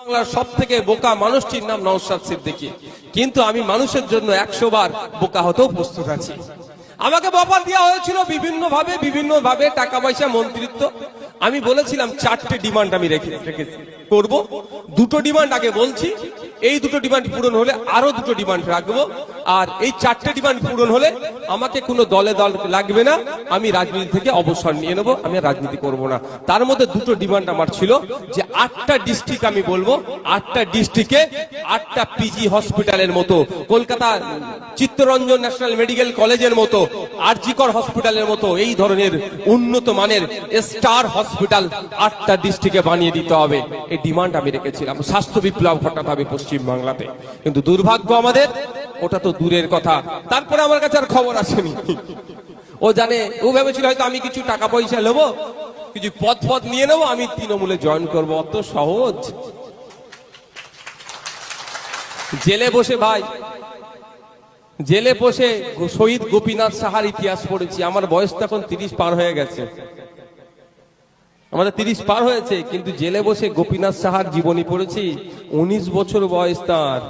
বাংলার সব থেকে বোকা মানুষটির নাম নওশাদ সিদ্দিকী, কিন্তু আমি মানুষের জন্য 100 বার বোকা হতেও প্রস্তুত আছি। আমাকে বফার দেওয়া হয়েছিল বিভিন্ন ভাবে টাকা পয়সা, মন্ত্রিত্ব। আমি বলেছিলাম 4টে ডিমান্ড আমি রেখেছি করব। 2টো ডিমান্ড আগে বলছি, এই 2টো ডিমান্ড পূরণ হলে আরো 2টো ডিমান্ড রাখবো। আর এই 4টে ডিমান্ড পূরণ হলে আমাকে কোনো দলে লাগবে না, আমি রাজনীতি থেকে অবসর নিয়ে নেবো, আমি রাজনীতি করব না। তার মধ্যে 2টো ডিমান্ড আমার ছিল যে 8টা ডিস্ট্রিক্ট আমি বলবো, 8টা ডিস্ট্রিক্টে 8টা পিজি হসপিটালের মতো, কলকাতা চিত্তরঞ্জন ন্যাশনাল মেডিকেল কলেজের মতো, আরজিকর হসপিটালের মতো এই ধরনের উন্নত মানের স্টার হসপিটাল 8টা ডিস্ট্রিক্টে বানিয়ে দিতে হবে। এই ডিমান্ড আমি রেখেছিলাম। স্বাস্থ্য বিপ্লব ঘটাতে হবে পশ্চিম বাংলাতে। কিন্তু দুর্ভাগ্য আমাদের, ওটা তো দূরের কথা। তারপরে আমার কাছে আর খবর আসেনি। ও জানে, ও ভেবেছিল হয়তো আমি কিছু টাকা পয়সা নেবো, কিছু পদ নিয়ে নেবো, আমি তৃণমূলে জয়েন করবো। অত সহজ? জেলে বসে ভাই, জেলে বসে শহীদ গোপীনাথ সাহার ইতিহাস পড়েছি। আমার বয়স তো এখন 30 পার হয়ে গেছে, আমাদের 30 পার হয়েছে, কিন্তু জেলে বসে গোপীনাথ সাহার জীবনী পড়েছি। 19 বছর বয়স তার,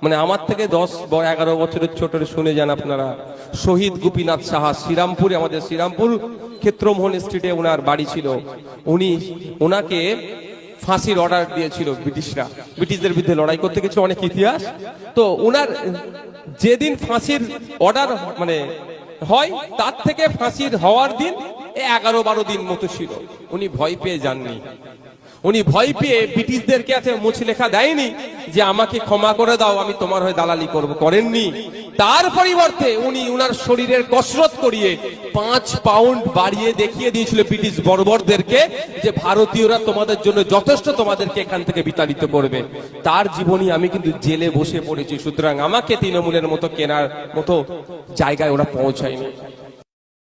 মানে আমার থেকে 10-11 বছরের ছোট। শুনে যান আপনারা। শহীদ গোপীনাথ সাহা, শ্রীরামপুরে, আমাদের শ্রীরামপুর ক্ষেত্রমোহন স্ট্রিটে ওনার বাড়ি ছিল। ওনাকে ফাঁসির অর্ডার দিয়েছিল ব্রিটিশরা, ব্রিটিশদের বিরুদ্ধে লড়াই করতে গেছে, অনেক ইতিহাস। তো ওনার যেদিন ফাঁসির অর্ডার মানে হয়, তার থেকে ফাঁসির হওয়ার দিন 11-12 দিন মতো ছিল। উনি ভয় পেয়ে যাননি। উনি ভয় পেয়ে ব্রিটিশদেরকে আছে মুছ লেখা দেয়নি যে আমাকে ক্ষমা করে দাও, আমি তোমার হয়ে দালালি করব, করেননি। তার পরিবর্তে উনি উনার শরীরের কসরত করিয়ে 5 পাউন্ড বাড়িয়ে দেখিয়ে দিয়েছিল ব্রিটিশ বর্বরদেরকে যে ভারতীয়রা তোমাদের জন্য যথেষ্ট, তোমাদেরকে এখান থেকে বিতাড়িত করবে। তার জীবনী আমি কিন্তু জেলে বসে পড়েছি। সুতরাং আমাকে তৃণমূলের মতো কেনার মতো জায়গায় ওরা পৌঁছায়নি।